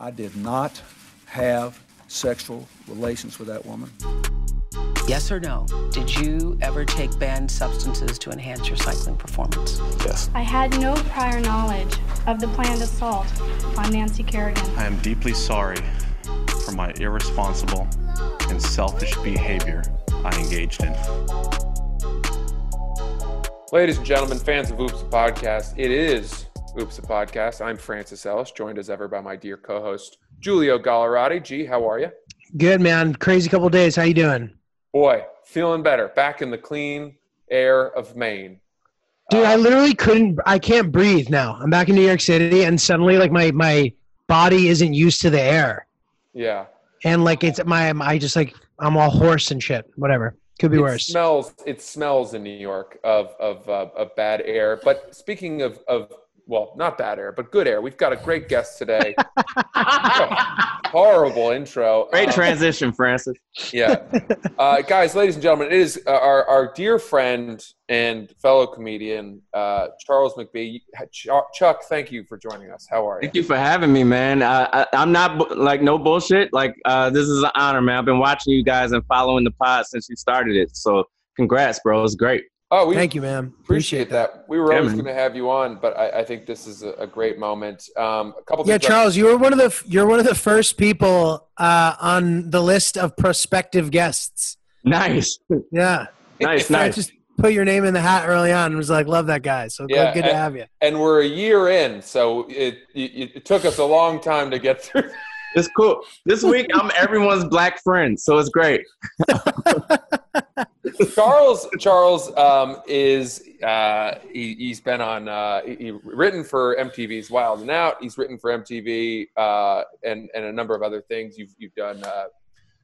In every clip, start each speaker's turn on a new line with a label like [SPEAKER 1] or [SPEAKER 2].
[SPEAKER 1] I did not have sexual relations with that woman.
[SPEAKER 2] Yes or no? Did you ever take banned substances to enhance your cycling performance?
[SPEAKER 3] Yes.
[SPEAKER 4] I had no prior knowledge of the planned assault on Nancy Kerrigan.
[SPEAKER 3] I am deeply sorry for my irresponsible and selfish behavior I engaged in.
[SPEAKER 5] Ladies and gentlemen, fans of Oops, a Podcast, it is Oops, a Podcast. I'm Francis Ellis, joined as ever by my dear co-host, Giulio Gallerati. G, how are you?
[SPEAKER 6] Good, man. Crazy couple of days. How you doing?
[SPEAKER 5] Boy, feeling better. Back in the clean air of Maine.
[SPEAKER 6] Dude, I can't breathe now. I'm back in New York City, and suddenly, like, my body isn't used to the air.
[SPEAKER 5] Yeah.
[SPEAKER 6] And, like, I'm all hoarse and shit. Whatever. Could be worse.
[SPEAKER 5] It smells in New York of bad air. But speaking of well, not bad air, but good air, we've got a great guest today. Horrible intro.
[SPEAKER 7] Great transition, Francis.
[SPEAKER 5] Yeah. Guys, ladies and gentlemen, it is our dear friend and fellow comedian, Charles McBee. Chuck, thank you for joining us. How are you?
[SPEAKER 7] Thank you for having me, man. I'm not, like, no bullshit. Like, this is an honor, man. I've been watching you guys and following the pod since you started it. So congrats, bro. It's great.
[SPEAKER 5] Oh,
[SPEAKER 6] thank you, man.
[SPEAKER 5] Appreciate that. We were always going to have you on, but I think this is a great moment. A couple.
[SPEAKER 6] Yeah, Charles, you're one of the first people on the list of prospective guests.
[SPEAKER 7] Nice.
[SPEAKER 6] Yeah.
[SPEAKER 7] Nice.
[SPEAKER 6] I just put your name in the hat early on and was like, love that guy. So good to have you.
[SPEAKER 5] And we're a year in, so it took us a long time to get through.
[SPEAKER 7] It's cool. This week, I'm everyone's black friend, so it's great.
[SPEAKER 5] Charles is he's been on he written for MTV's Wild and Out. He's written for MTV and a number of other things. You've done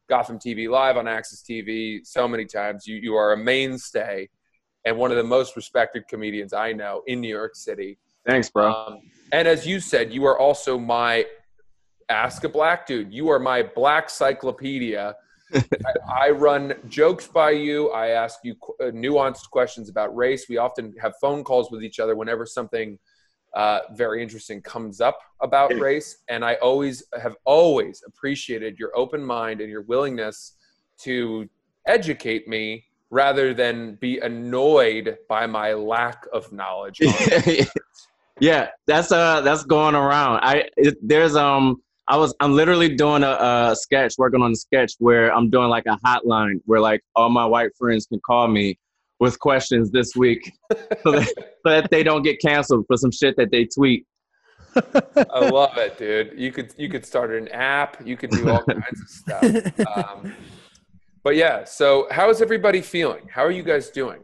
[SPEAKER 5] Gotham TV Live on Access TV so many times. You are a mainstay and one of the most respected comedians I know in New York City.
[SPEAKER 7] Thanks, bro.
[SPEAKER 5] And as you said, you are also my Ask a Black Dude. You are my black cyclopedia. I run jokes by you. I ask you nuanced questions about race. We often have phone calls with each other whenever something very interesting comes up about race. And I have always appreciated your open mind and your willingness to educate me rather than be annoyed by my lack of knowledge.
[SPEAKER 7] Yeah, that's going around. I'm literally doing a sketch, working on a sketch where I'm doing like a hotline where like all my white friends can call me with questions this week so that they don't get canceled for some shit that they tweet.
[SPEAKER 5] I love it, dude. You could start an app. You could do all kinds of stuff. But yeah, so how is everybody feeling? How are you guys doing?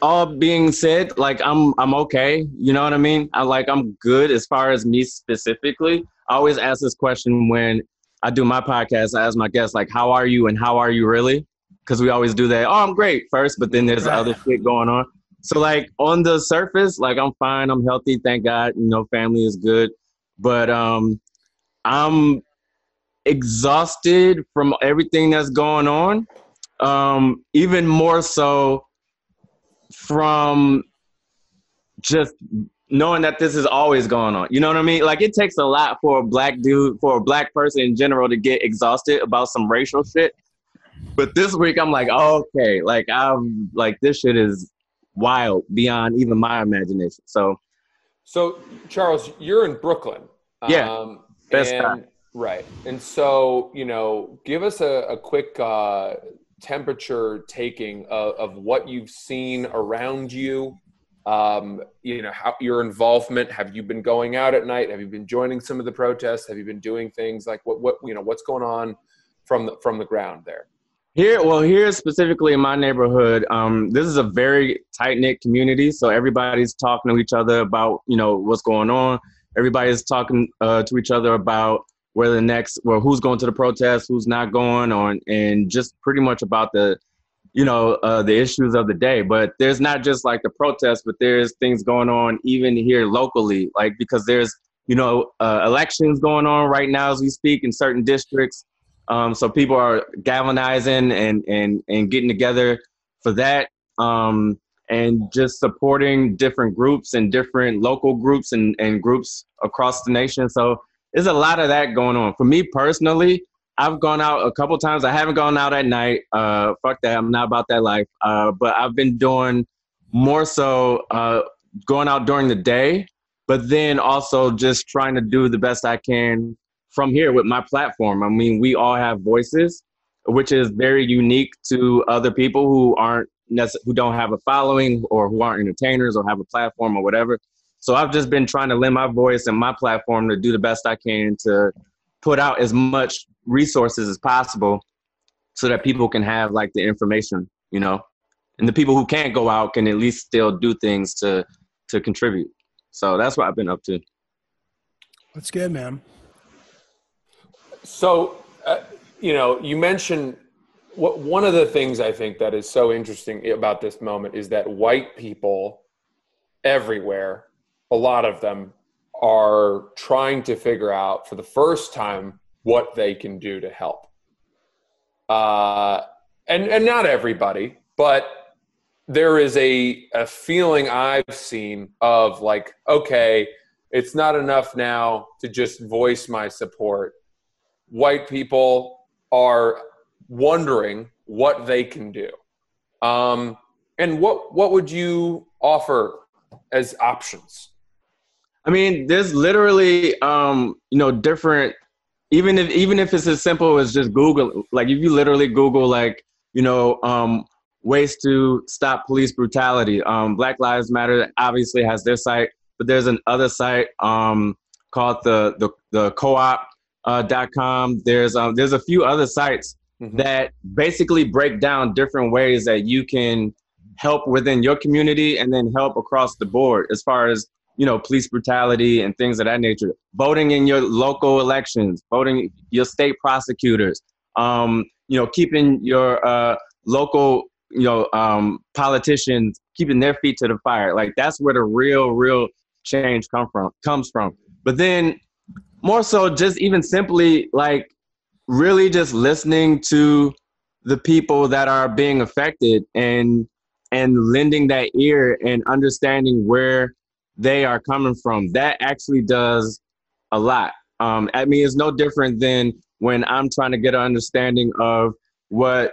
[SPEAKER 7] All being said, like I'm okay. You know what I mean? I'm good as far as me specifically. I always ask this question when I do my podcast. I ask my guests, like, how are you and how are you really? Because we always do that. Oh, I'm great first, but then there's other shit going on. So like on the surface, like I'm fine. I'm healthy. Thank God. You know, family is good. But I'm exhausted from everything that's going on. Even more so from just knowing that this is always going on. You know what I mean? Like it takes a lot for a black dude, for a black person in general to get exhausted about some racial shit. But this week I'm like, okay, like I'm like, this shit is wild beyond even my imagination. So
[SPEAKER 5] Charles, you're in Brooklyn.
[SPEAKER 7] Yeah. Best time.
[SPEAKER 5] Right. And so, give us a quick temperature taking of what you've seen around you, how your involvement. Have you been going out at night? Have you been joining some of the protests? Have you been doing things like what's going on from the ground there?
[SPEAKER 7] Here specifically in my neighborhood, this is a very tight-knit community, so everybody's talking to each other about what's going on. Everybody's talking to each other about who's going to the protest, who's not going on, and just pretty much about the issues of the day. But there's not just like the protest, but there's things going on even here locally, like because there's, elections going on right now as we speak in certain districts. So people are galvanizing and getting together for that. And and just supporting different groups and different local groups and groups across the nation. So there's a lot of that going on. For me personally, I've gone out a couple times. I haven't gone out at night. Fuck that. I'm not about that life. But I've been doing more so going out during the day, but then also just trying to do the best I can from here with my platform. I mean, we all have voices, which is very unique to other people who who don't have a following or who aren't entertainers or have a platform or whatever. So I've just been trying to lend my voice and my platform to do the best I can to put out as much resources as possible so that people can have like the information, you know, and the people who can't go out can at least still do things to contribute. So that's what I've been up to.
[SPEAKER 6] That's good, man.
[SPEAKER 5] So, you know, you mentioned one of the things I think that is so interesting about this moment is that white people everywhere, a lot of them, are trying to figure out for the first time what they can do to help. And not everybody, but there is a feeling I've seen of like, okay, it's not enough now to just voice my support. White people are wondering what they can do. And what would you offer as options?
[SPEAKER 7] I mean, there's literally, you know, different, even if it's as simple as just Google, like if you literally Google, like, you know, ways to stop police brutality. Black Lives Matter obviously has their site, but there's another site called the co-op.com. There's a few other sites that basically break down different ways that you can help within your community and then help across the board as far as, you know, police brutality and things of that nature. Voting in your local elections, voting your state prosecutors, you know, keeping your local, you know, politicians, keeping their feet to the fire. Like that's where the real change comes from. But then more so just even simply like really just listening to the people that are being affected and lending that ear and understanding where they are coming from. That actually does a lot. I mean, it's no different than when I'm trying to get an understanding of what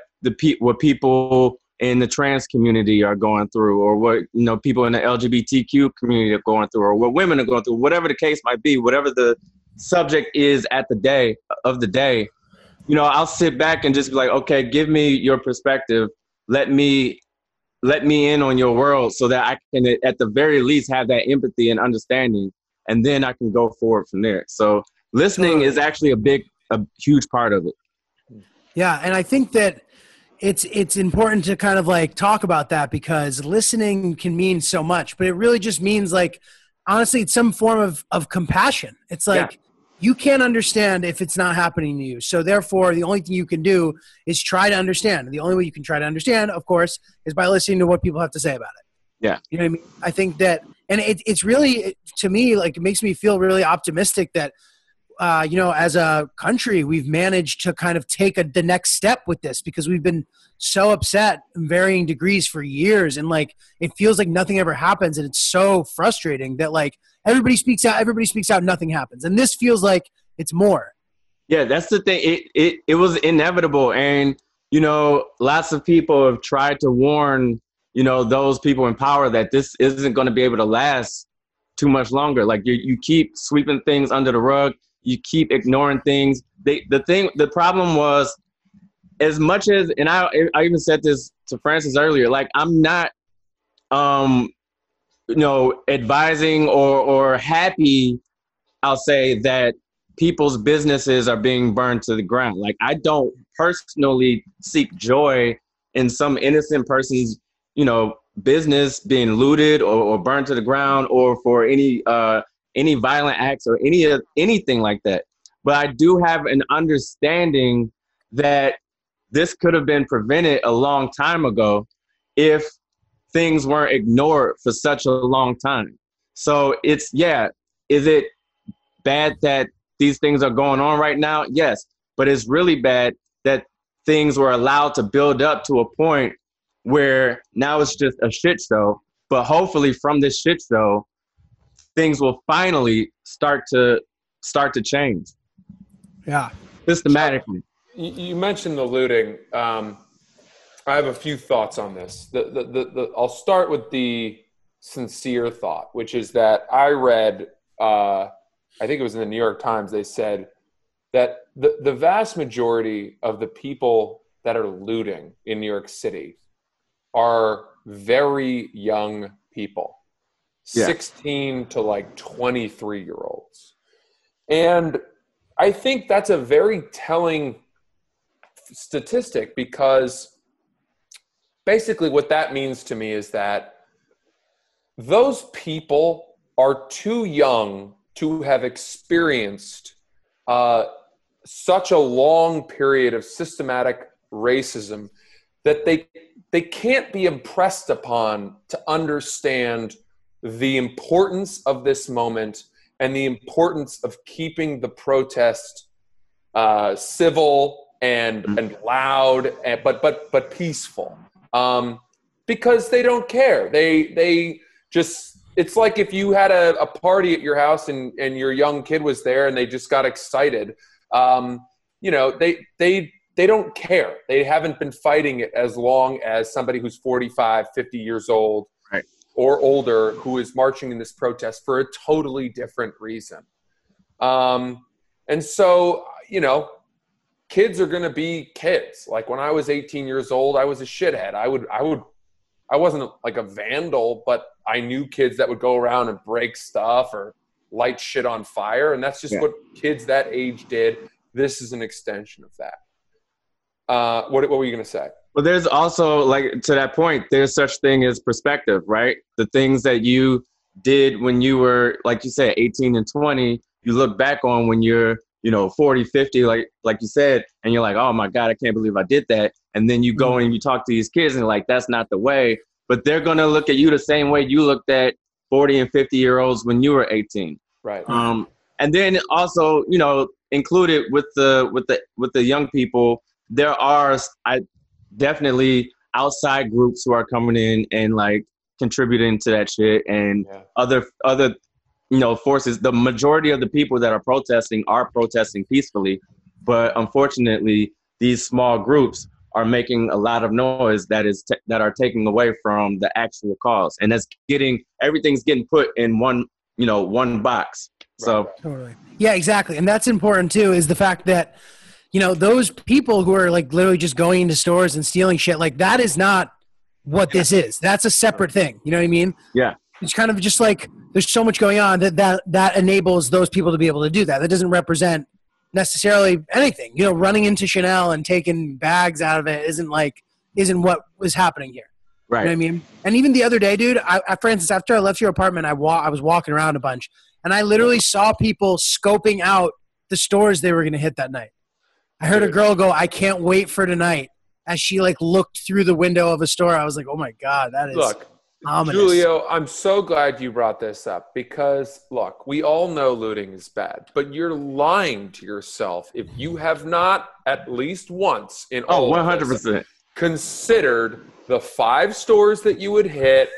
[SPEAKER 7] what people in the trans community are going through, or what, you know, people in the LGBTQ community are going through, or what women are going through, whatever the case might be, whatever the subject is at the day, you know, I'll sit back and just be like, okay, give me your perspective. Let me in on your world so that I can, at the very least, have that empathy and understanding, and then I can go forward from there. So listening is actually a huge part of it.
[SPEAKER 6] Yeah, and I think that it's important to kind of like talk about that, because listening can mean so much, but it really just means like, honestly, it's some form of compassion. It's like, you can't understand if it's not happening to you. So therefore, the only thing you can do is try to understand. And the only way you can try to understand, of course, is by listening to what people have to say about it.
[SPEAKER 7] Yeah.
[SPEAKER 6] You know what I mean? I think that, and it's really, to me, like, it makes me feel really optimistic that, you know, as a country, we've managed to kind of take the next step with this, because we've been so upset in varying degrees for years. And like, it feels like nothing ever happens. And it's so frustrating that like everybody speaks out, nothing happens. And this feels like it's more.
[SPEAKER 7] Yeah, that's the thing. It was inevitable. And, you know, lots of people have tried to warn, you know, those people in power that this isn't going to be able to last too much longer. Like you keep sweeping things under the rug. You keep ignoring things. The problem was, as much as, and I even said this to Francis earlier, like I'm not, you know, advising or happy, I'll say, that people's businesses are being burned to the ground. Like I don't personally seek joy in some innocent person's, you know, business being looted or burned to the ground, or for any violent acts or anything like that. But I do have an understanding that this could have been prevented a long time ago if things weren't ignored for such a long time. So is it bad that these things are going on right now? Yes, but it's really bad that things were allowed to build up to a point where now it's just a shit show. But hopefully from this shit show, things will finally start to change.
[SPEAKER 6] Yeah.
[SPEAKER 7] Systematically.
[SPEAKER 5] You mentioned the looting. I have a few thoughts on this. I'll start with the sincere thought, which is that I read, I think it was in the New York Times, they said that the vast majority of the people that are looting in New York City are very young people, 16 to like 23-year-olds. And I think that's a very telling statistic, because basically what that means to me is that those people are too young to have experienced such a long period of systematic racism that they can't be impressed upon to understand the importance of this moment and the importance of keeping the protest civil and loud, but peaceful, because they don't care. They just, it's like if you had a party at your house and your young kid was there and they just got excited. They don't care. They haven't been fighting it as long as somebody who's 45, 50 years old,
[SPEAKER 7] right,
[SPEAKER 5] or older, who is marching in this protest for a totally different reason. And so, kids are going to be kids. Like when I was 18 years old, I was a shithead. I wasn't like a vandal, but I knew kids that would go around and break stuff or light shit on fire. And that's just what kids that age did. This is an extension of that. What were you going to say?
[SPEAKER 7] Well, there's also, like, to that point, there's such thing as perspective, right? The things that you did when you were, like you said, 18 and 20, you look back on when you're, 40, 50, like you said, and you're like, oh my God, I can't believe I did that. And then you go and you talk to these kids and like, that's not the way, but they're going to look at you the same way you looked at 40 and 50-year-olds when you were 18.
[SPEAKER 5] Right.
[SPEAKER 7] And then also, included with the young people, there are definitely outside groups who are coming in and like contributing to that shit, and other forces. The majority of the people that are protesting peacefully, but unfortunately these small groups are making a lot of noise that are taking away from the actual cause, and everything's getting put in one box. So
[SPEAKER 6] totally. Yeah, exactly. And that's important too, is the fact that those people who are like literally just going into stores and stealing shit, like that is not what this is. That's a separate thing. You know what I mean?
[SPEAKER 7] Yeah.
[SPEAKER 6] It's kind of just like there's so much going on that enables those people to be able to do that. That doesn't represent necessarily anything. Running into Chanel and taking bags out of it isn't what was happening here.
[SPEAKER 7] Right.
[SPEAKER 6] You know what I mean? And even the other day, dude, for instance, after I left your apartment, I was walking around a bunch, and I literally saw people scoping out the stores they were going to hit that night. I heard a girl go, "I can't wait for tonight," as she like looked through the window of a store. I was like, "Oh my God, that is ominous."
[SPEAKER 5] Giulio, I'm so glad you brought this up, because look, we all know looting is bad, but you're lying to yourself if you have not at least once in all
[SPEAKER 7] 100%
[SPEAKER 5] considered the 5 stores that you would hit,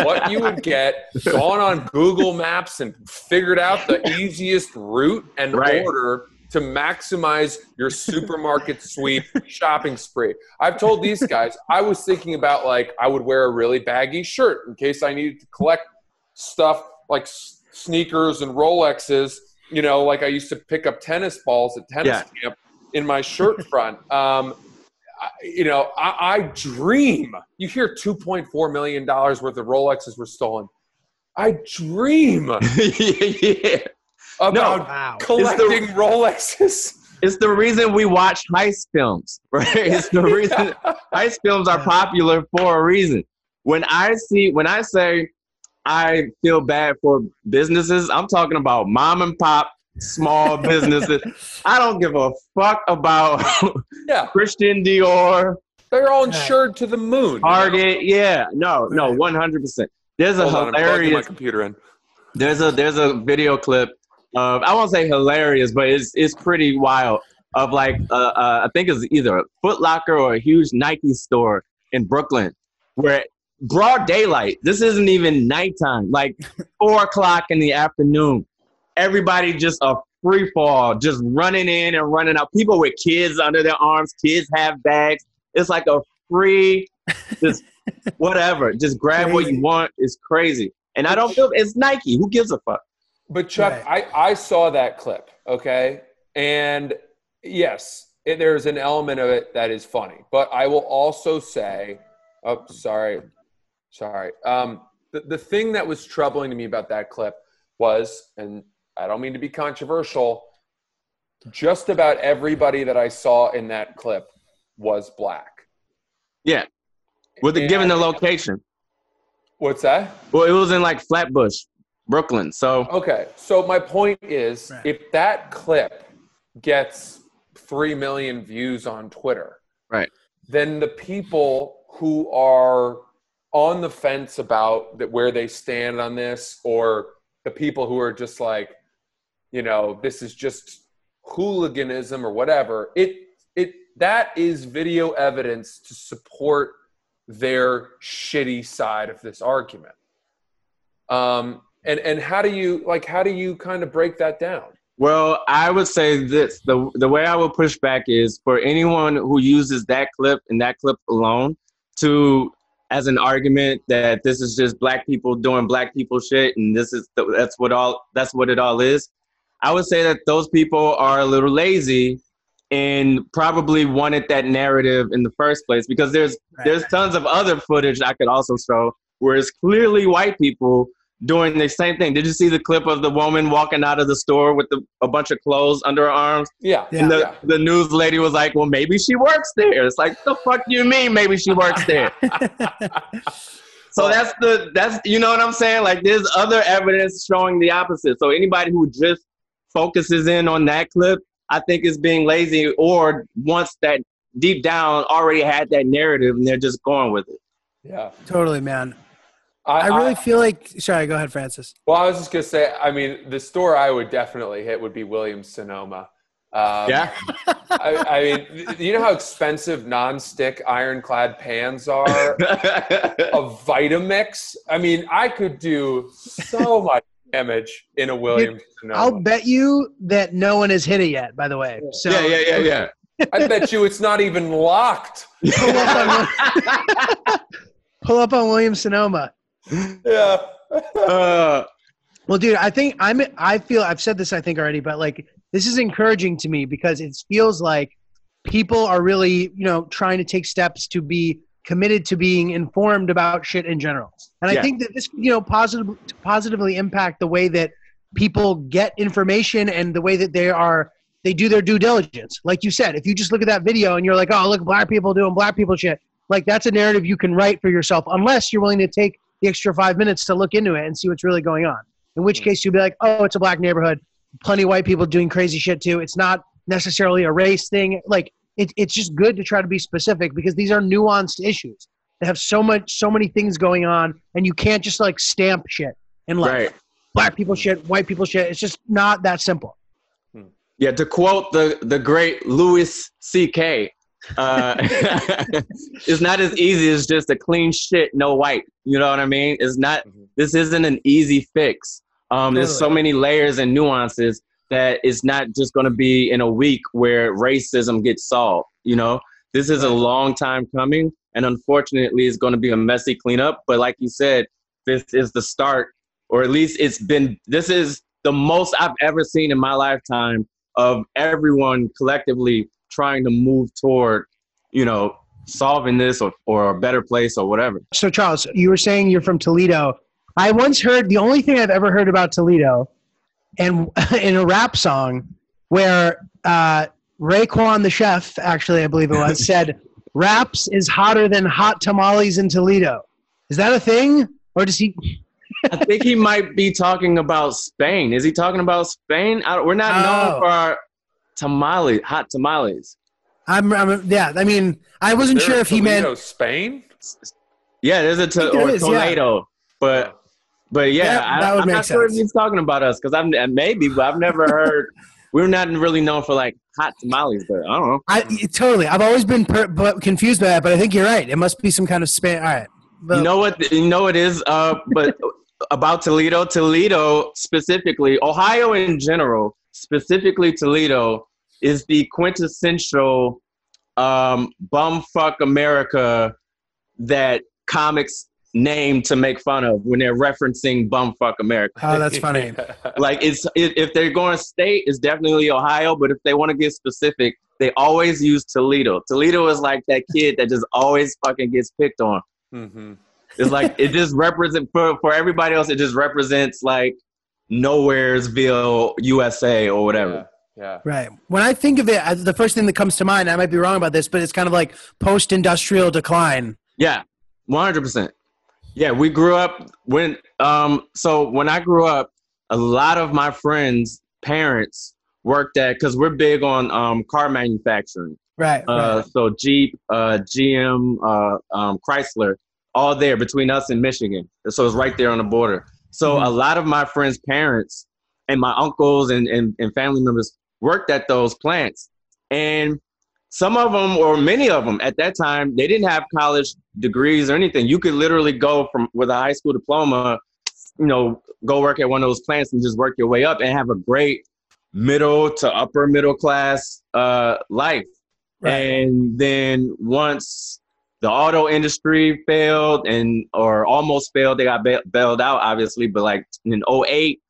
[SPEAKER 5] what you would get, gone on Google Maps and figured out the easiest route and order to maximize your supermarket sweep shopping spree. I've told these guys, I was thinking about like, I would wear a really baggy shirt in case I needed to collect stuff like sneakers and Rolexes, like I used to pick up tennis balls at tennis camp in my shirt front. I dream. You hear $2.4 million worth of Rolexes were stolen. I dream about collecting Rolexes.
[SPEAKER 7] It's the reason we watch heist films, right? It's the reason heist films are popular for a reason. When I say I feel bad for businesses, I'm talking about mom and pop small businesses. I don't give a fuck about Christian Dior.
[SPEAKER 5] They're all insured to the moon.
[SPEAKER 7] Target, no, 100%. There's a hilarious.
[SPEAKER 5] My computer in.
[SPEAKER 7] There's a video clip of, I won't say hilarious, but it's pretty wild, of like I think it's either a Foot Locker or a huge Nike store, in Brooklyn where broad daylight, this isn't even nighttime, like 4 o'clock in the afternoon, everybody just a free fall, just running in and running out. People with kids under their arms, kids have bags. It's like a free, just whatever, just grab what you want. It's crazy. And I don't feel, it's Nike. Who gives a fuck?
[SPEAKER 5] But Chuck, I saw that clip, okay? And yes, there's an element of it that is funny. But I will also say, oh, sorry. The thing that was troubling to me about that clip was, and I don't mean to be controversial, just about everybody that I saw in that clip was black.
[SPEAKER 7] Yeah. Given the location.
[SPEAKER 5] What's that?
[SPEAKER 7] Well, it was in like Flatbush, Brooklyn. So
[SPEAKER 5] okay. So my point is, if that clip gets 3 million views on Twitter,
[SPEAKER 7] right,
[SPEAKER 5] then the people who are on the fence about where they stand on this, or the people who are just like, you know, this is just hooliganism or whatever, that is video evidence to support their shitty side of this argument. And how do you kind of break that down?
[SPEAKER 7] Well, I would say this, the way I would push back is for anyone who uses that clip and that clip alone as an argument that this is just black people doing black people shit and that's what it all is. I would say that those people are a little lazy and probably wanted that narrative in the first place, because there's tons of other footage I could also show where it's clearly white people doing the same thing. Did you see the clip of the woman walking out of the store with a bunch of clothes under her arms?
[SPEAKER 5] Yeah.
[SPEAKER 7] And the news lady was like, well, maybe she works there. It's like, the fuck do you mean maybe she works there? So that's you know what I'm saying? Like, there's other evidence showing the opposite. So anybody who just focuses in on that clip, I think is being lazy, or wants that deep down already had that narrative and they're just going with it.
[SPEAKER 5] Yeah.
[SPEAKER 6] Totally, man. I really feel like, sorry, go ahead, Francis.
[SPEAKER 5] Well, I was just going to say, I mean, the store I would definitely hit would be Williams-Sonoma.
[SPEAKER 7] Yeah.
[SPEAKER 5] I mean, you know how expensive non-stick ironclad pans are? A Vitamix? I mean, I could do so much damage in a Williams-Sonoma.
[SPEAKER 6] I'll bet you that no one has hit it yet, by the way. So
[SPEAKER 7] Yeah.
[SPEAKER 5] I bet you it's not even locked.
[SPEAKER 6] Pull up on Williams-Sonoma.
[SPEAKER 5] Yeah.
[SPEAKER 6] Well, dude, I feel I've said this, I think, already, but like, this is encouraging to me because it feels like people are really, you know, trying to take steps to be committed to being informed about shit in general. And I think that this, you know, positively impact the way that people get information and the way that they do their due diligence. Like you said, if you just look at that video and you're like, oh, look, black people doing black people shit, like, that's a narrative you can write for yourself, unless you're willing to take the extra 5 minutes to look into it and see what's really going on. In which case you'll be like, oh, it's a black neighborhood. Plenty of white people doing crazy shit too. It's not necessarily a race thing. Like, it's just good to try to be specific, because these are nuanced issues. They have so many things going on, and you can't just like stamp shit and like black people shit, white people shit. It's just not that simple.
[SPEAKER 7] Yeah, to quote the great Louis C.K., it's not as easy as just a clean shit, no white. You know what I mean? It's not. This isn't an easy fix. There's so many layers and nuances that it's not just going to be in a week where racism gets solved. You know, this is a long time coming, and unfortunately, it's going to be a messy cleanup. But like you said, this is the start, or at least this is the most I've ever seen in my lifetime of everyone collectively trying to move toward, you know, solving this or a better place or whatever.
[SPEAKER 6] So Charles, you were saying you're from Toledo. I once heard, the only thing I've ever heard about Toledo, and in a rap song where Raekwon the chef, actually I believe it was, said, "Raps is hotter than hot tamales in Toledo." Is that a thing? Or does he...
[SPEAKER 7] I think he might be talking about Spain. Is he talking about Spain? We're not known for our hot tamales.
[SPEAKER 6] Yeah, I mean, I wasn't sure if he meant
[SPEAKER 5] Spain.
[SPEAKER 7] Yeah, there's a tornado, but yeah,
[SPEAKER 6] that would
[SPEAKER 7] I'm
[SPEAKER 6] make
[SPEAKER 7] not sure if
[SPEAKER 6] sense.
[SPEAKER 7] he's talking about us, because I've never heard we're not really known for like hot tamales, but I don't know.
[SPEAKER 6] Totally. I've always been confused by that, but I think you're right. It must be some kind of All right. But,
[SPEAKER 7] you know what? You know it is. But about Toledo specifically, Ohio in general, specifically Toledo, is the quintessential bumfuck America that comics name to make fun of when they're referencing bumfuck America.
[SPEAKER 6] Oh, that's funny.
[SPEAKER 7] Like if they're going state, it's definitely Ohio. But if they want to get specific, they always use Toledo. Toledo is like that kid that just always fucking gets picked on. Mm-hmm. It's like it just represents for everybody else. It just represents like Nowheresville, USA, or whatever.
[SPEAKER 5] Yeah.
[SPEAKER 6] Right. When I think of it, the first thing that comes to mind, I might be wrong about this, but it's kind of like post-industrial decline.
[SPEAKER 7] Yeah, 100%. Yeah, we grew up when I grew up, a lot of my friends' parents worked at, because we're big on car manufacturing.
[SPEAKER 6] Right.
[SPEAKER 7] So Jeep, GM, Chrysler, all there between us and Michigan. So it's right there on the border. So a lot of my friends' parents and my uncles and family members worked at those plants. And some of them, or many of them at that time, they didn't have college degrees or anything. You could literally go with a high school diploma, go work at one of those plants and just work your way up and have a great middle to upper middle class life. Right. And then once the auto industry failed or almost failed, they got bailed out, obviously. But like in 2008,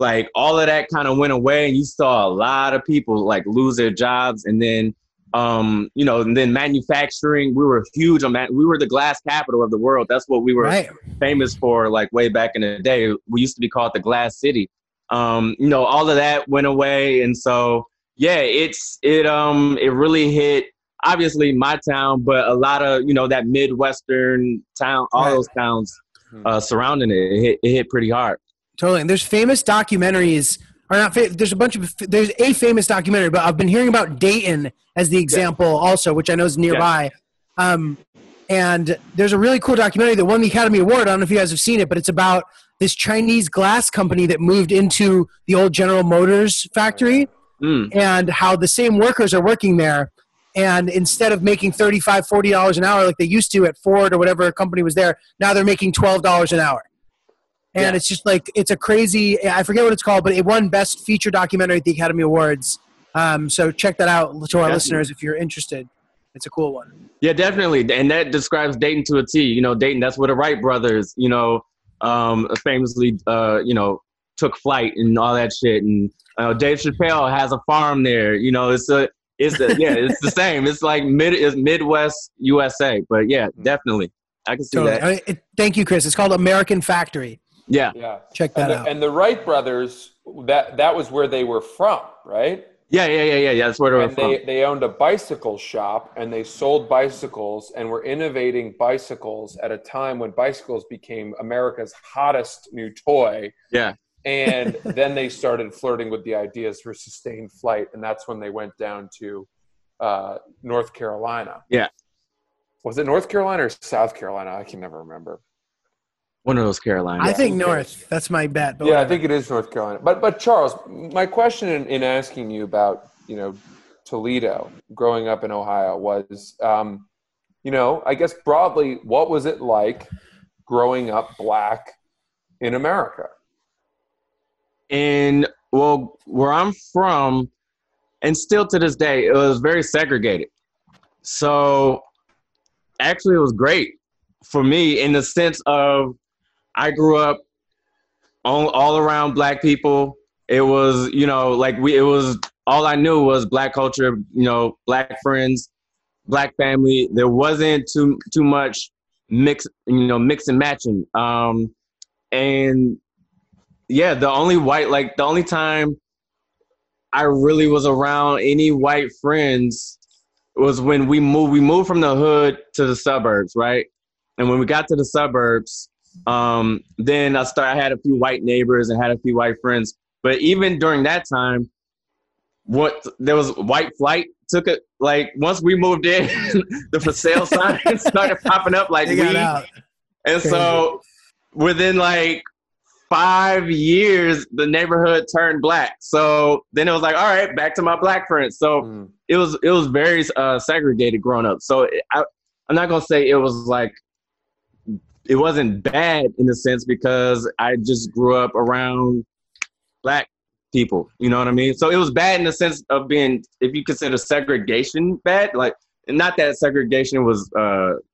[SPEAKER 7] like all of that kind of went away, and you saw a lot of people like lose their jobs. And then, and then manufacturing, we were huge on we were the glass capital of the world. That's what we were famous for, like way back in the day. We used to be called the Glass City. All of that went away. And so, yeah, it really hit obviously my town, but a lot of, that Midwestern town, all those towns surrounding it hit pretty hard.
[SPEAKER 6] Totally. And there's famous documentaries, or not, there's a famous documentary, but I've been hearing about Dayton as the example also, which I know is nearby. And there's a really cool documentary that won the Academy Award. I don't know if you guys have seen it, but it's about this Chinese glass company that moved into the old General Motors factory and how the same workers are working there. And instead of making $35, $40 an hour like they used to at Ford or whatever company was there, now they're making $12 an hour. And it's just like, it's a crazy, I forget what it's called, but it won Best Feature Documentary at the Academy Awards. So check that out to our listeners if you're interested. It's a cool one. Yeah, definitely. And that describes Dayton to a T. Dayton, that's where the Wright Brothers, famously, took flight and all that shit. And Dave Chappelle has a farm there. It's the same. It's like Midwest USA. But yeah, definitely. I can see that. Thank you, Chris. It's called American Factory. Yeah. Check that out.
[SPEAKER 5] And the Wright Brothers, that was where they were from, right?
[SPEAKER 7] Yeah. That's where they were from.
[SPEAKER 5] They owned a bicycle shop, and they sold bicycles and were innovating bicycles at a time when bicycles became America's hottest new toy.
[SPEAKER 7] Yeah.
[SPEAKER 5] And then they started flirting with the ideas for sustained flight, and that's when they went down to North Carolina.
[SPEAKER 7] Yeah.
[SPEAKER 5] Was it North Carolina or South Carolina? I can never remember.
[SPEAKER 7] One of those Carolinas.
[SPEAKER 6] I think North. That's my bet.
[SPEAKER 5] Yeah, I think it is North Carolina. But Charles, my question in asking you about, Toledo, growing up in Ohio was, I guess broadly, what was it like growing up Black in America?
[SPEAKER 7] And, where I'm from, and still to this day, it was very segregated. So, actually, it was great for me in the sense of I grew up all around Black people. It was, it was, all I knew was Black culture, Black friends, Black family. There wasn't too much mix and matching. And yeah, the only time I really was around any white friends was when we moved from the hood to the suburbs, right? And when we got to the suburbs, then I had a few white neighbors and had a few white friends. But even during that time, there was white flight. Once we moved in, the for sale signs started popping up like weed. And so within 5 years, the neighborhood turned black. So then it was like, all right, back to my black friends. So it was very segregated growing up. So I'm not gonna say it was like, it wasn't bad in a sense because I just grew up around black people. You know what I mean? So it was bad in the sense of being, if you consider segregation bad, like, not that segregation was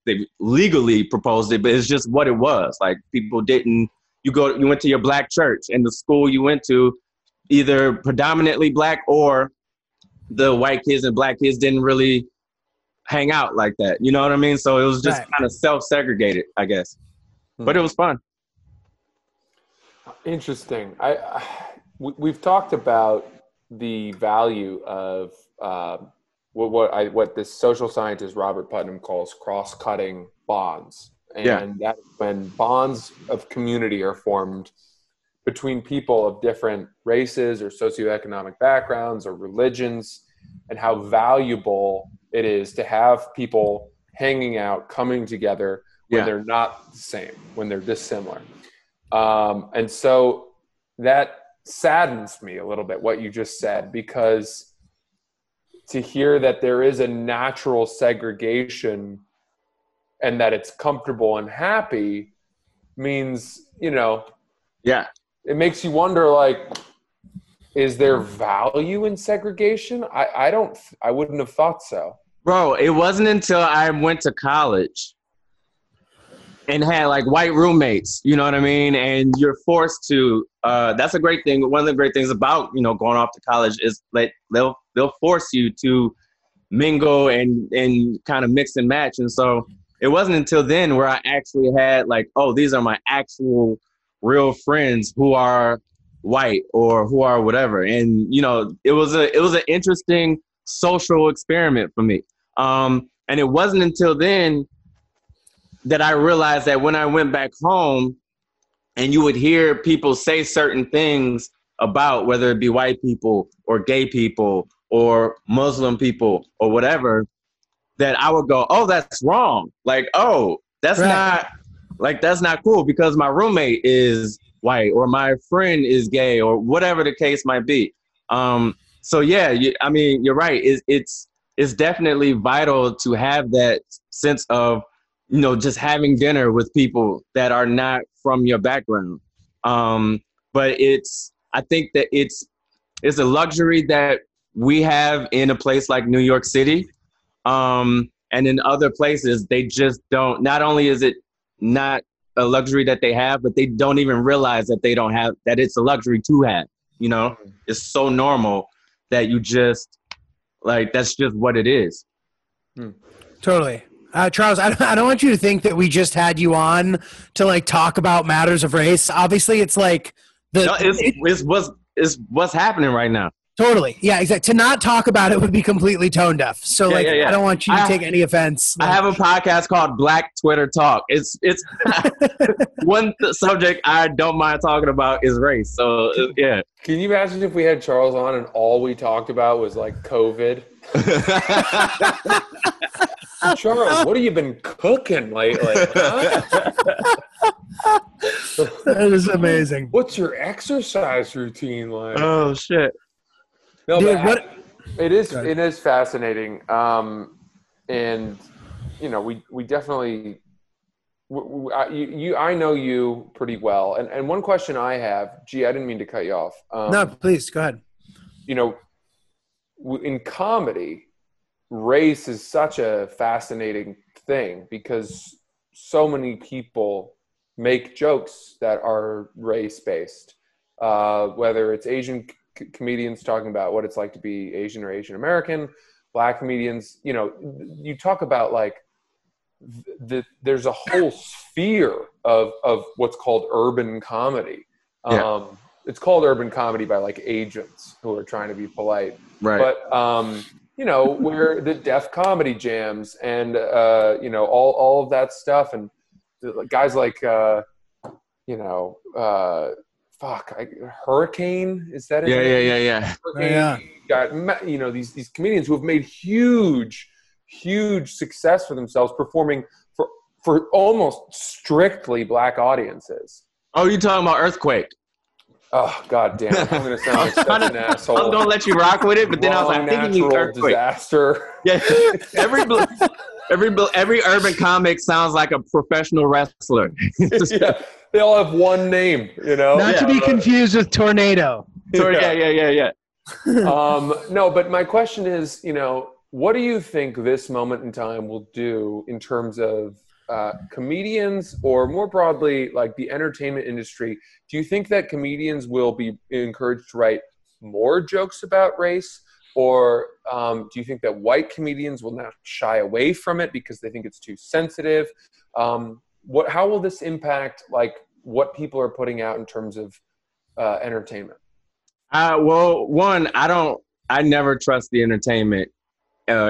[SPEAKER 7] they legally proposed it, but it's just what it was. Like, people didn't. You went to your black church, and the school you went to, either predominantly black or the white kids and black kids didn't really hang out like that. You know what I mean? So it was just kind of self-segregated, I guess. But it was fun.
[SPEAKER 5] Interesting. We've talked about the value of what this social scientist Robert Putnam calls cross-cutting bonds. And that when bonds of community are formed between people of different races or socioeconomic backgrounds or religions, and how valuable it is to have people hanging out, coming together when they're not the same, when they're dissimilar. And so that saddens me a little bit, what you just said, because to hear that there is a natural segregation and that it's comfortable and happy means, it makes you wonder, like, is there value in segregation? I wouldn't have thought so.
[SPEAKER 7] Bro, it wasn't until I went to college and had like white roommates, you know what I mean? And you're forced to, that's a great thing. One of the great things about, going off to college is like they'll force you to mingle and kind of mix and match. And so it wasn't until then where I actually had like, oh, these are my actual real friends who are white or who are whatever. And, it was an interesting social experiment for me. And it wasn't until then that I realized that when I went back home and you would hear people say certain things about whether it be white people or gay people or Muslim people or whatever, that I would go, oh, that's wrong. Like, oh, that's not cool because my roommate is white or my friend is gay or whatever the case might be. So yeah, you're right. It's definitely vital to have that sense of, just having dinner with people that are not from your background. But I think that it's a luxury that we have in a place like New York City. And in other places, they just don't, not only is it not a luxury that they have, but they don't even realize that they don't have, that it's a luxury to have, It's so normal that you just, like, that's just what it is.
[SPEAKER 6] Totally. Charles, I don't want you to think that we just had you on to like talk about matters of race. Obviously, it's like it's what's happening right now. Totally. Yeah, exactly. To not talk about it would be completely tone deaf. So I don't want you to take any offense.
[SPEAKER 7] I have a podcast called Black Twitter Talk. It's one subject I don't mind talking about is race. So yeah.
[SPEAKER 5] Can you imagine if we had Charles on and all we talked about was like COVID? Charles, what have you been cooking lately? Huh?
[SPEAKER 6] That is amazing.
[SPEAKER 5] What's your exercise routine like?
[SPEAKER 7] Oh shit.
[SPEAKER 5] No, dude, it is fascinating. And we definitely, I know you pretty well. And one question I have, I didn't mean to cut you off.
[SPEAKER 6] No, please go ahead.
[SPEAKER 5] In comedy, race is such a fascinating thing because so many people make jokes that are race-based, whether it's Asian comedians talking about what it's like to be Asian or Asian American, Black comedians, you talk about like there's a whole sphere of what's called urban comedy. It's called urban comedy by like agents who are trying to be polite.
[SPEAKER 7] Right.
[SPEAKER 5] But, where the deaf comedy jams and, all of that stuff. And guys like, Hurricane, is that it?
[SPEAKER 7] Yeah.
[SPEAKER 5] Hurricane, got, these comedians who have made huge success for themselves performing for almost strictly Black audiences.
[SPEAKER 7] Oh, you talking about Earthquake?
[SPEAKER 5] Oh, god damn. I'm going to sound like such an asshole.
[SPEAKER 7] I was gonna let you rock with it, but then I was like,
[SPEAKER 5] Wrong
[SPEAKER 7] I think you need
[SPEAKER 5] natural
[SPEAKER 7] Earthquake.
[SPEAKER 5] disaster.
[SPEAKER 7] Yeah, every urban comic sounds like a professional wrestler.
[SPEAKER 5] Yeah, they all have one name, you know?
[SPEAKER 6] Not to be confused with Tornado.
[SPEAKER 7] So, yeah.
[SPEAKER 5] No, but my question is, you know, what do you think this moment in time will do in terms of comedians, or more broadly, like the entertainment industry? Do you think that comedians will be encouraged to write more jokes about race? Or do you think that white comedians will now shy away from it because they think it's too sensitive? How will this impact like what people are putting out in terms of entertainment?
[SPEAKER 7] Well, one, I never trust the entertainment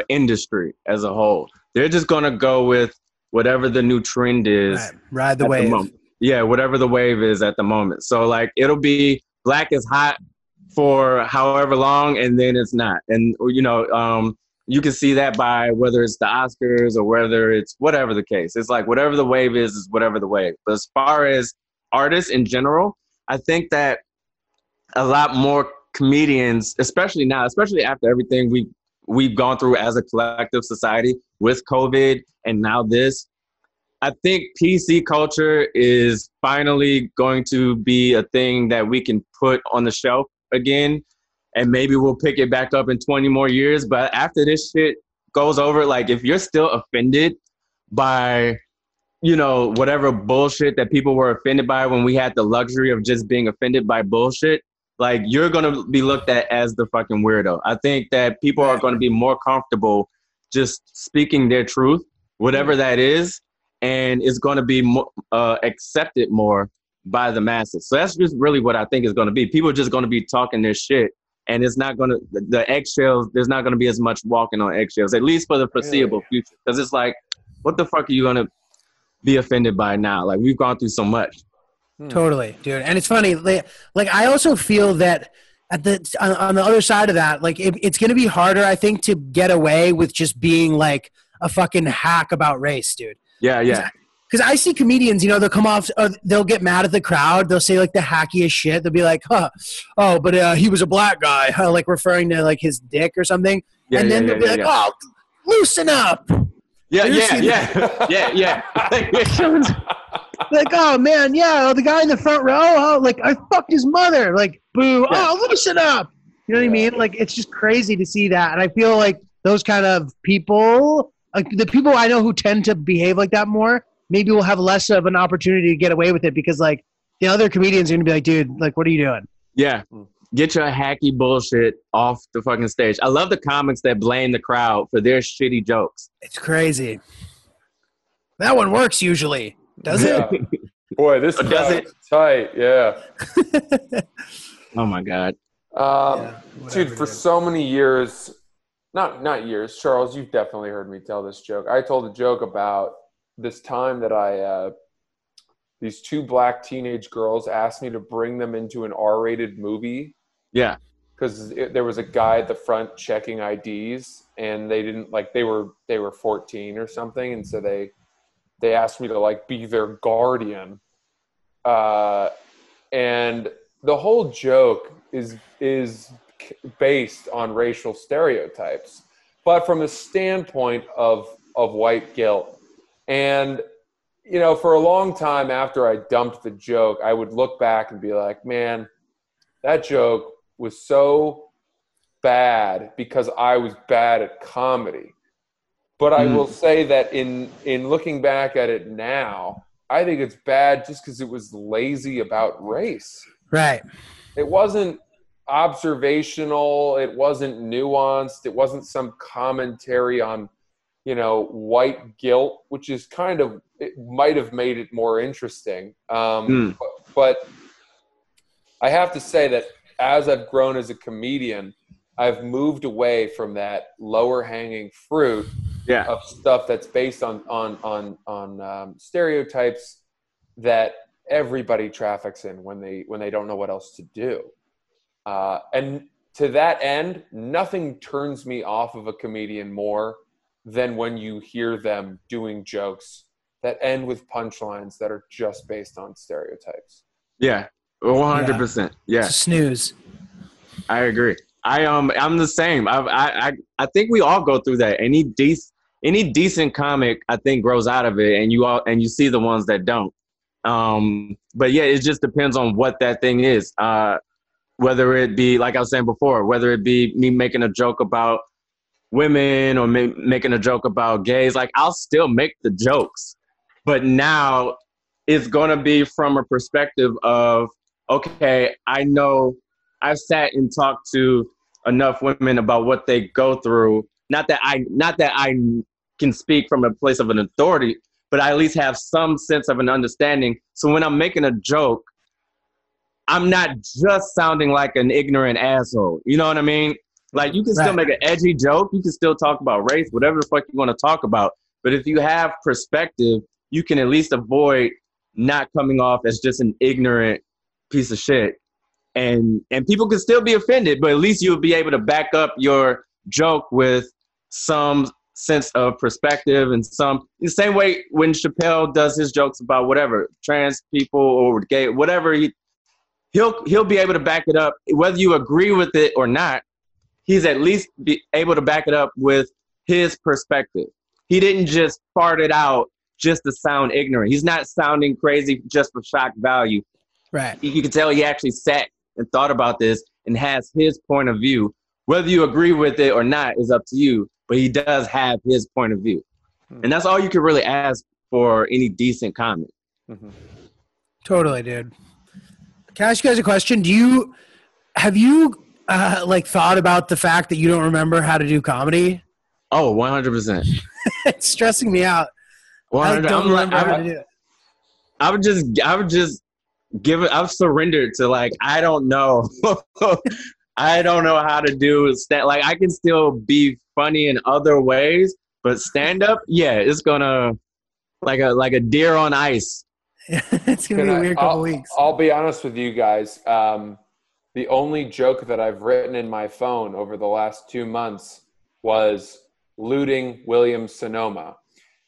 [SPEAKER 7] industry as a whole. They're just gonna go with whatever the new trend is.
[SPEAKER 6] Right. Ride the wave.
[SPEAKER 7] Yeah, whatever the wave is at the moment. So like it'll be black is hot for however long, and then it's not. And you know, you can see that by whether it's the Oscars or whether it's whatever the case. It's like whatever the wave is whatever the wave. But as far as artists in general, I think that a lot more comedians, especially now, especially after everything we've gone through as a collective society with COVID and now this, I think PC culture is finally going to be a thing that we can put on the shelf again, and maybe we'll pick it back up in 20 more years. But after this shit goes over, like if you're still offended by, you know, whatever bullshit that people were offended by when we had the luxury of just being offended by bullshit, like you're going to be looked at as the fucking weirdo. I think that people are going to be more comfortable just speaking their truth, whatever that is, and it's going to be accepted more by the masses. So that's just really what I think is going to be. People are just going to be talking their shit, and it's not going to, the eggshells, there's not going to be as much walking on eggshells, at least for the foreseeable future. Because it's like, what the fuck are you going to be offended by now? Like, we've gone through so much.
[SPEAKER 6] Totally, dude. And it's funny, like I also feel that on the other side of that, like it's going to be harder, I think, to get away with just being like a fucking hack about race, dude.
[SPEAKER 7] Yeah.
[SPEAKER 6] Because I see comedians, you know, they'll come off, they'll get mad at the crowd. They'll say like the hackiest shit. They'll be like, but he was a black guy, like referring to like his dick or something. And then they'll be like, oh, loosen up.
[SPEAKER 7] Yeah.
[SPEAKER 6] Like, oh man, the guy in the front row, like I fucked his mother, like boo, loosen up. You know what I mean? Like it's just crazy to see that, and I feel like those kind of people, like the people I know who tend to behave like that more, maybe will have less of an opportunity to get away with it because like the other comedians are gonna be like, dude, like what are you doing?
[SPEAKER 7] Yeah. Get your hacky bullshit off the fucking stage. I love the comics that blame the crowd for their shitty jokes.
[SPEAKER 6] It's crazy. That one works usually. Does it?
[SPEAKER 5] Boy, this
[SPEAKER 7] does it
[SPEAKER 5] tight. Yeah.
[SPEAKER 7] Oh my God.
[SPEAKER 5] Dude, for so many years, not years, Charles, you've definitely heard me tell this joke. I told a joke about this time that these two black teenage girls asked me to bring them into an R-rated movie.
[SPEAKER 7] Yeah.
[SPEAKER 5] Because there was a guy at the front checking IDs, and they didn't they were 14 or something, and so they asked me to like be their guardian, and the whole joke is based on racial stereotypes, but from the standpoint of white guilt. And you know, for a long time after I dumped the joke, I would look back and be like, man, that joke was so bad because I was bad at comedy. But I will say that in looking back at it now, I think it's bad just because it was lazy about race.
[SPEAKER 6] Right.
[SPEAKER 5] It wasn't observational. It wasn't nuanced. It wasn't some commentary on, you know, white guilt, which is kind of, it might have made it more interesting. But I have to say that as I've grown as a comedian, I've moved away from that lower hanging fruit of stuff that's based on stereotypes that everybody traffics in when they don't know what else to do. And to that end, nothing turns me off of a comedian more than when you hear them doing jokes that end with punchlines that are just based on stereotypes.
[SPEAKER 7] Yeah, 100%. Yeah,
[SPEAKER 6] It's a snooze.
[SPEAKER 7] I agree. I'm the same. I think we all go through that. Any decent comic, I think, grows out of it, and you see the ones that don't. But yeah, it just depends on what that thing is. Whether it be, like I was saying before, whether it be me making a joke about women or making a joke about gays, like I'll still make the jokes, but now it's gonna be from a perspective of, okay, I know I've sat and talked to enough women about what they go through. Not that I can speak from a place of an authority, but I at least have some sense of an understanding. So when I'm making a joke, I'm not just sounding like an ignorant asshole. You know what I mean? Like, you can still make an edgy joke. You can still talk about race, whatever the fuck you want to talk about. But if you have perspective, you can at least avoid not coming off as just an ignorant piece of shit. And people can still be offended, but at least you'll be able to back up your joke with some sense of perspective and the same way when Chappelle does his jokes about whatever, trans people or gay, whatever, he'll be able to back it up. Whether you agree with it or not, he's at least be able to back it up with his perspective. He didn't just fart it out just to sound ignorant. He's not sounding crazy just for shock value.
[SPEAKER 6] Right.
[SPEAKER 7] You can tell he actually sat and thought about this and has his point of view. Whether you agree with it or not is up to you, but he does have his point of view. And that's all you can really ask for any decent comic.
[SPEAKER 5] Mm-hmm.
[SPEAKER 6] Totally, dude. Can I ask you guys a question? Have you thought about the fact that you don't remember how to do comedy?
[SPEAKER 7] Oh, 100%.
[SPEAKER 6] It's stressing me out.
[SPEAKER 7] 100.
[SPEAKER 6] I don't remember how to do it.
[SPEAKER 7] I would just give it. I've surrendered to, like, I don't know. I don't know how to do like, I can still be funny in other ways, but stand up, yeah, it's gonna like a deer on ice.
[SPEAKER 6] It's gonna be a weird couple weeks.
[SPEAKER 5] I'll be honest with you guys. The only joke that I've written in my phone over the last 2 months was looting Williams-Sonoma.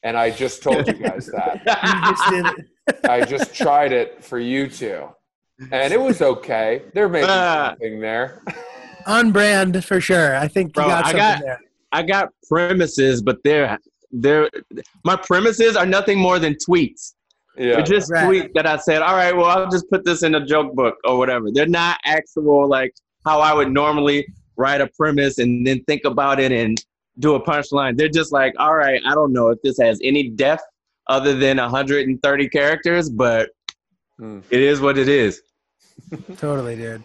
[SPEAKER 5] And I just told you guys that.
[SPEAKER 6] You just did it.
[SPEAKER 5] I just tried it for you two. And it was okay. There may be something there.
[SPEAKER 6] On brand for sure. I think you got something there.
[SPEAKER 7] I got premises, but my premises are nothing more than tweets.
[SPEAKER 5] Yeah.
[SPEAKER 7] They're just tweets that I said, all right, well, I'll just put this in a joke book or whatever. They're not actual, like, how I would normally write a premise and then think about it and do a punchline. They're just like, all right, I don't know if this has any depth other than 130 characters, but it is what it is.
[SPEAKER 6] Totally, dude.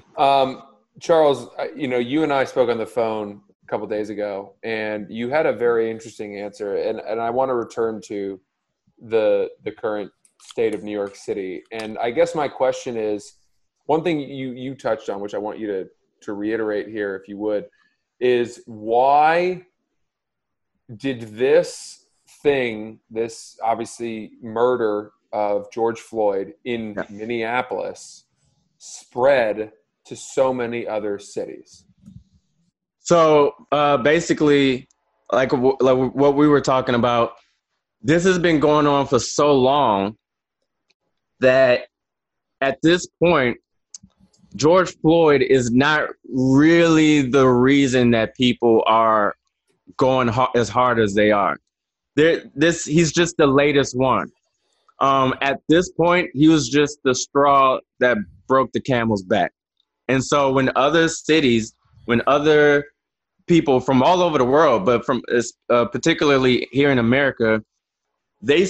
[SPEAKER 5] Charles, you and I spoke on the phone a couple days ago, and you had a very interesting answer, and I want to return to the current state of New York City. And I guess my question is, one thing you touched on, which I want you to reiterate here, if you would, is why did this obviously murder of George Floyd in Minneapolis spread to so many other cities?
[SPEAKER 7] So basically, like what we were talking about, this has been going on for so long that at this point, George Floyd is not really the reason that people are going as hard as they are. He's just the latest one. At this point, he was just the straw that broke the camel's back. And so when other cities, when other people from all over the world, but from particularly here in America, they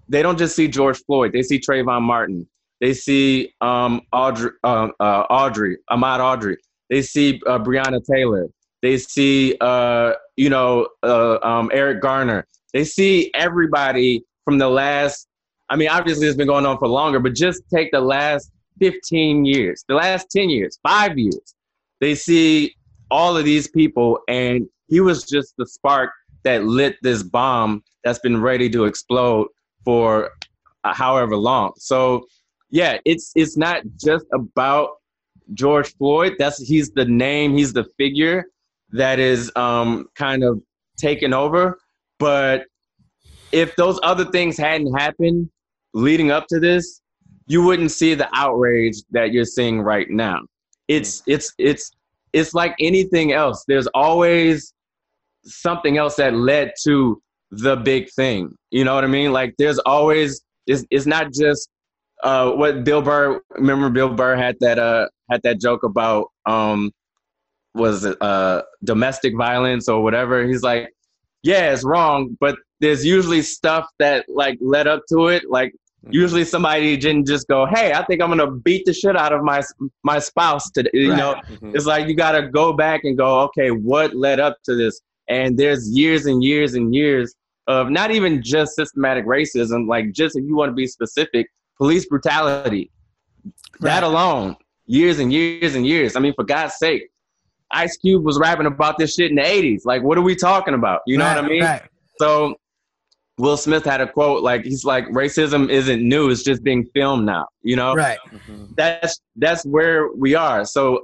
[SPEAKER 7] don't just see George Floyd. They see Trayvon Martin. They see Ahmaud Arbery. They see Breonna Taylor. They see Eric Garner. They see everybody from the last. I mean, obviously it's been going on for longer, but just take the last 15 years, the last 10 years, 5 years. They see all of these people, and he was just the spark that lit this bomb that's been ready to explode for however long. So, yeah, it's not just about George Floyd. He's the name, he's the figure that is kind of taken over. But if those other things hadn't happened leading up to this, you wouldn't see the outrage that you're seeing right now. It's like anything else. There's always something else that led to the big thing. You know what I mean? Like there's always, it's not just what Bill Burr, remember Bill Burr had that joke about was it domestic violence or whatever. He's like, yeah, it's wrong, but there's usually stuff that like led up to it. Like usually somebody didn't just go, hey, I think I'm gonna beat the shit out of my spouse today. You know, it's like you gotta go back and go, okay, what led up to this? And there's years and years and years of not even just systematic racism, like just if you want to be specific, police brutality. That alone, years and years and years. I mean, for God's sake, Ice Cube was rapping about this shit in the 80s. Like, what are we talking about? You know what I mean? So Will Smith had a quote, like, he's like, racism isn't new, it's just being filmed now, you know? That's where we are. So,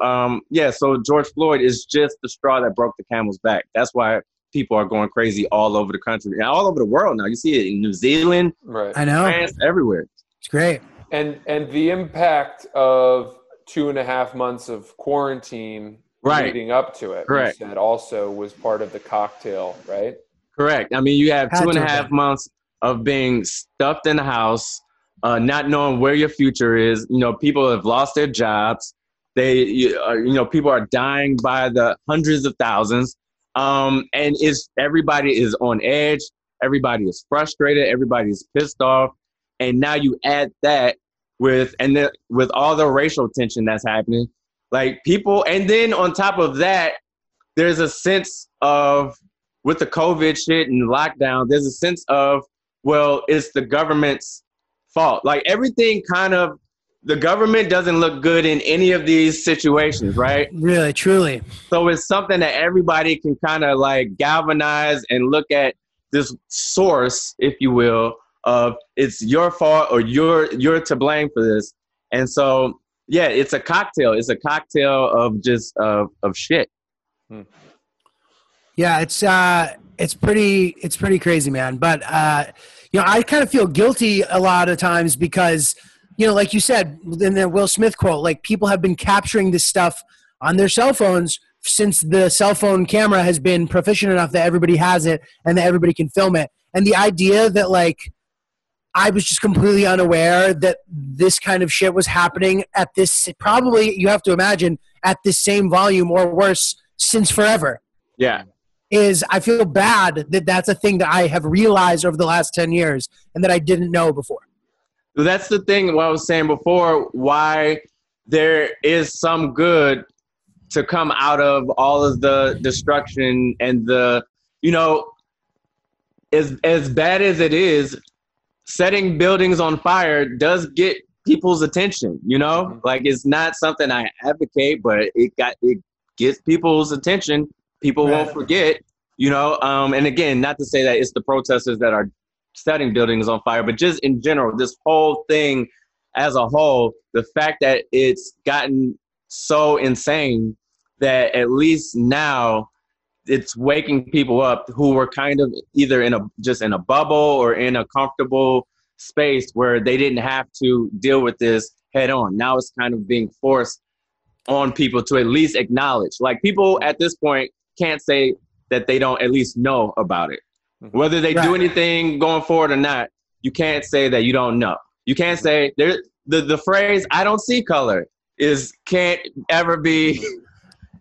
[SPEAKER 7] so George Floyd is just the straw that broke the camel's back. That's why people are going crazy all over the country and all over the world now. You see it in New Zealand,
[SPEAKER 6] I know,
[SPEAKER 7] France, everywhere.
[SPEAKER 6] It's great.
[SPEAKER 5] And the impact of 2.5 months of quarantine leading up to it, you said also was part of the cocktail, right?
[SPEAKER 7] Correct. I mean, you have 2.5 months of being stuffed in the house, not knowing where your future is. You know, people have lost their jobs. People are dying by the hundreds of thousands. And everybody is on edge. Everybody is frustrated. Everybody is pissed off. And now you add that with all the racial tension that's happening, like people. And then on top of that, there's a sense of, with the COVID shit and lockdown, there's a sense of, well, it's the government's fault. Like everything the government doesn't look good in any of these situations, right?
[SPEAKER 6] Really, truly. So
[SPEAKER 7] it's something that everybody can kind of like galvanize and look at this source, if you will, of it's your fault or you're to blame for this. And so, yeah, it's a cocktail. It's a cocktail of just of shit.
[SPEAKER 6] Yeah, it's pretty crazy, man. But I kind of feel guilty a lot of times because, like you said in the Will Smith quote, like people have been capturing this stuff on their cell phones since the cell phone camera has been proficient enough that everybody has it and that everybody can film it. And the idea that like I was just completely unaware that this kind of shit was happening at this, probably you have to imagine, at this same volume or worse since forever.
[SPEAKER 7] Yeah.
[SPEAKER 6] I feel bad that that's a thing that I have realized over the last 10 years and that I didn't know before.
[SPEAKER 7] That's the thing, what I was saying before, why there is some good to come out of all of the destruction and as bad as it is, setting buildings on fire does get people's attention, like it's not something I advocate, but it gets people's attention. People won't forget, and again, not to say that it's the protesters that are setting buildings on fire, but just in general, this whole thing as a whole, the fact that it's gotten so insane that at least now it's waking people up who were kind of either in a bubble or in a comfortable space where they didn't have to deal with this head on. Now it's kind of being forced on people to at least acknowledge. Like people at this point can't say that they don't at least know about it. Whether they do anything going forward or not, you can't say that you don't know. You can't say the phrase "I don't see color" can't ever be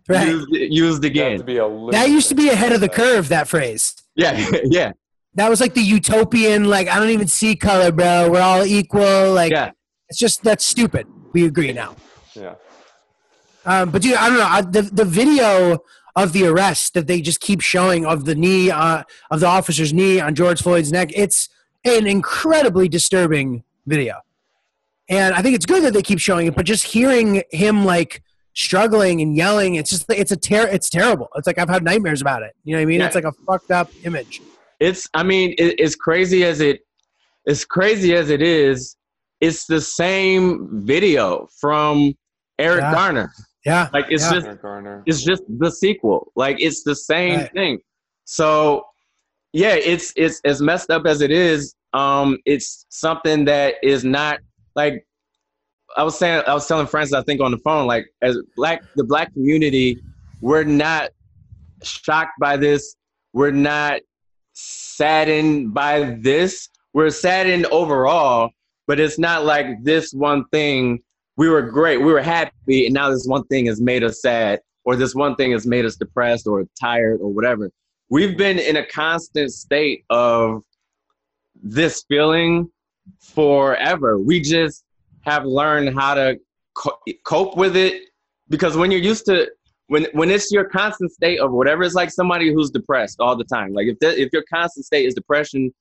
[SPEAKER 7] used again.
[SPEAKER 6] That used to be ahead of the curve. That phrase.
[SPEAKER 7] Yeah, yeah.
[SPEAKER 6] That was like the utopian, like I don't even see color, bro. We're all equal. Like, it's just that's stupid. We agree now.
[SPEAKER 5] Yeah.
[SPEAKER 6] But dude, I don't know. The video of the arrest that they just keep showing of the knee, of the officer's knee on George Floyd's neck, it's an incredibly disturbing video. And I think it's good that they keep showing it, but just hearing him like struggling and yelling, it's terrible. It's like I've had nightmares about it. You know what I mean? Yeah. It's like a fucked up image.
[SPEAKER 7] It's crazy as it is. It's the same video from Eric Garner.
[SPEAKER 6] Yeah.
[SPEAKER 7] Like it's just the sequel. Like it's the same thing. So yeah, it's as messed up as it is. It's something that is not like I was telling Francis, I think on the phone, like as the black community, we're not shocked by this. We're not saddened by this. We're saddened overall, but it's not like this one thing. We were great. We were happy. And now this one thing has made us sad, or this one thing has made us depressed or tired or whatever. We've been in a constant state of this feeling forever. We just have learned how to cope with it, because when you're used to, when it's your constant state of whatever, it's like somebody who's depressed all the time. Like if your constant state is depression,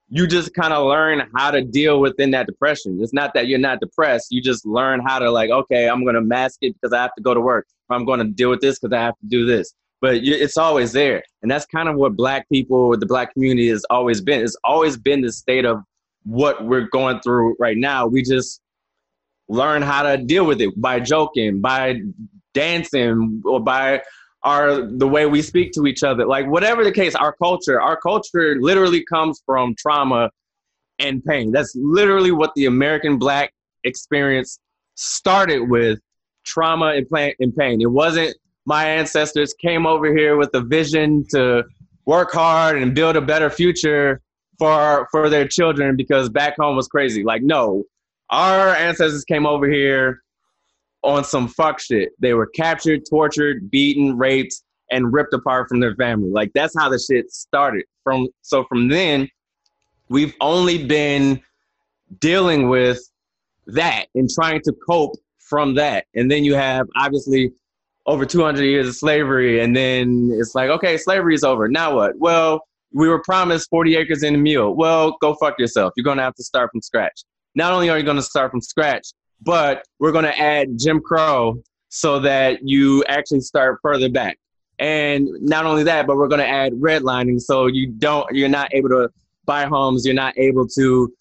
[SPEAKER 7] you just kind of learn how to deal within that depression. It's not that you're not depressed. You just learn how to, like, okay, I'm going to mask it because I have to go to work. I'm going to deal with this because I have to do this. But it's always there. And that's kind of what black people, the black community has always been. It's always been the state of what we're going through right now. We just learn how to deal with it by joking, by dancing, or by the way we speak to each other. Like whatever the case, our culture literally comes from trauma and pain. That's literally what the American black experience started with, trauma and pain. It wasn't my ancestors came over here with a vision to work hard and build a better future for their children because back home was crazy. Like, no, our ancestors came over here on some fuck shit. They were captured, tortured, beaten, raped, and ripped apart from their family. Like, that's how the shit started. From then, we've only been dealing with that and trying to cope from that. And then you have, obviously, over 200 years of slavery, and then it's like, okay, slavery is over. Now what? Well, we were promised 40 acres and a mule. Well, go fuck yourself. You're going to have to start from scratch. Not only are you going to start from scratch, but we're going to add Jim Crow so that you actually start further back. And not only that, but we're going to add redlining so you're not able to buy homes. You're not able to,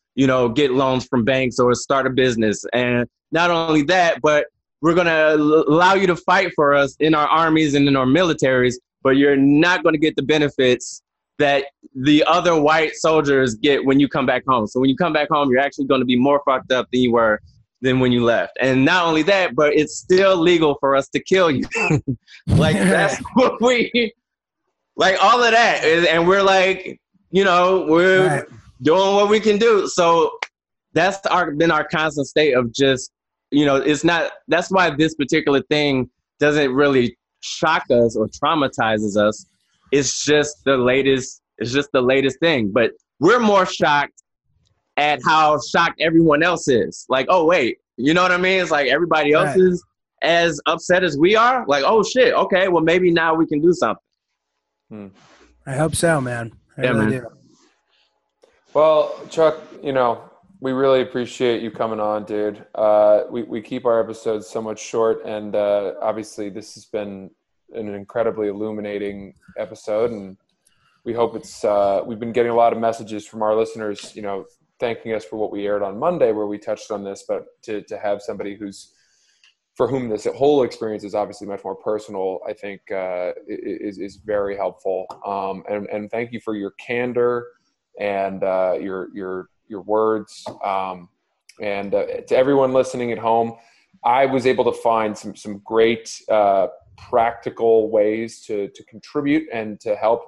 [SPEAKER 7] get loans from banks or start a business. And not only that, but we're going to allow you to fight for us in our armies and in our militaries, but you're not going to get the benefits that the other white soldiers get when you come back home. So when you come back home, you're actually going to be more fucked up than when you left. And not only that, but it's still legal for us to kill you. Like, that's what like all of that. And we're like, we're right, doing what we can do. So that's been our constant state of just, it's not, that's why this particular thing doesn't really shock us or traumatizes us. It's just the latest thing. But we're more shocked at how shocked everyone else is. Like, oh, wait, you know what I mean? It's like everybody else is as upset as we are. Like, oh, shit, okay, well, maybe now we can do something.
[SPEAKER 6] I hope so, man. I really do.
[SPEAKER 5] Well, Chuck, we really appreciate you coming on, dude. We keep our episodes so much short, and obviously this has been an incredibly illuminating episode, and we hope we've been getting a lot of messages from our listeners, thanking us for what we aired on Monday where we touched on this, but to have somebody for whom this whole experience is obviously much more personal, I think is very helpful. And thank you for your candor and your words. And to everyone listening at home, I was able to find some great practical ways to contribute and to help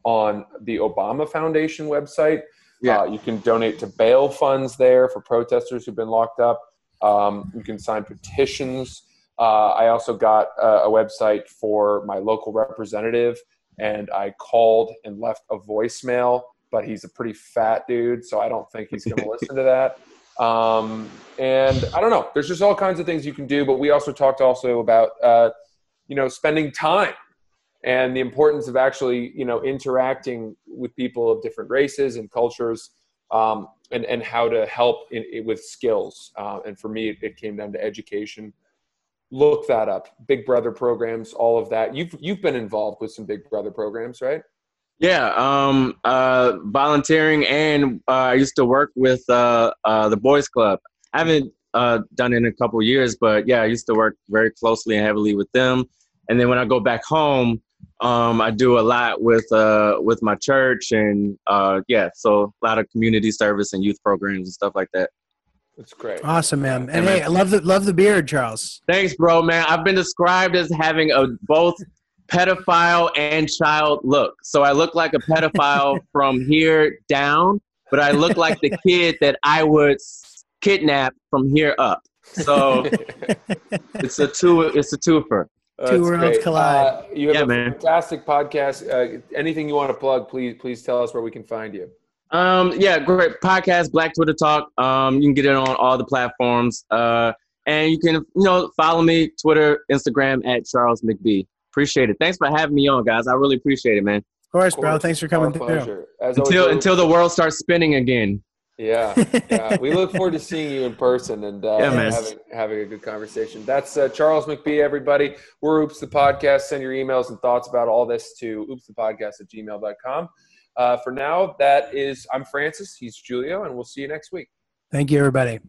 [SPEAKER 5] on the Obama Foundation website. Yeah. You can donate to bail funds there for protesters who've been locked up. You can sign petitions. I also got a website for my local representative, and I called and left a voicemail, but he's a pretty fat dude, so I don't think he's going to listen to that. And I don't know. There's just all kinds of things you can do, but we also talked about, spending time and the importance of actually, interacting with people of different races and cultures, and how to help with skills. And for me, it came down to education. Look that up. Big Brother programs, all of that. You've been involved with some Big Brother programs, right?
[SPEAKER 7] Yeah, volunteering, and I used to work with the Boys Club. I haven't done it in a couple of years, but yeah, I used to work very closely and heavily with them. And then when I go back home, I do a lot with my church, and so a lot of community service and youth programs and stuff like that.
[SPEAKER 5] It's great.
[SPEAKER 6] Awesome, man. And
[SPEAKER 7] Yeah,
[SPEAKER 6] hey,
[SPEAKER 7] man.
[SPEAKER 6] I love the beard, Charles.
[SPEAKER 7] Thanks, bro, man. I've been described as having a both pedophile and child look. So I look like a pedophile from here down, but I look like the kid that I would kidnap from here up. So it's a twofer.
[SPEAKER 6] Two worlds collide.
[SPEAKER 5] You have
[SPEAKER 7] Yeah,
[SPEAKER 5] a
[SPEAKER 7] man.
[SPEAKER 5] fantastic podcast. Anything you want to plug, please tell us where we can find you.
[SPEAKER 7] Yeah, great podcast, Black Twitter Talk. You can get it on all the platforms. And you can, follow me, Twitter, Instagram at Charles McBee. Appreciate it. Thanks for having me on, guys. I really appreciate it, man.
[SPEAKER 6] Of course, bro. Thanks for coming
[SPEAKER 5] Our
[SPEAKER 6] through.
[SPEAKER 5] pleasure. As always,
[SPEAKER 7] Until the world starts spinning again.
[SPEAKER 5] Yeah. We look forward to seeing you in person and
[SPEAKER 7] man.
[SPEAKER 5] having a good conversation. That's Charles McBee, everybody. We're Oops the Podcast. Send your emails and thoughts about all this to oopsthepodcast@gmail.com. For now, I'm Francis. He's Giulio, and we'll see you next week.
[SPEAKER 6] Thank you, everybody.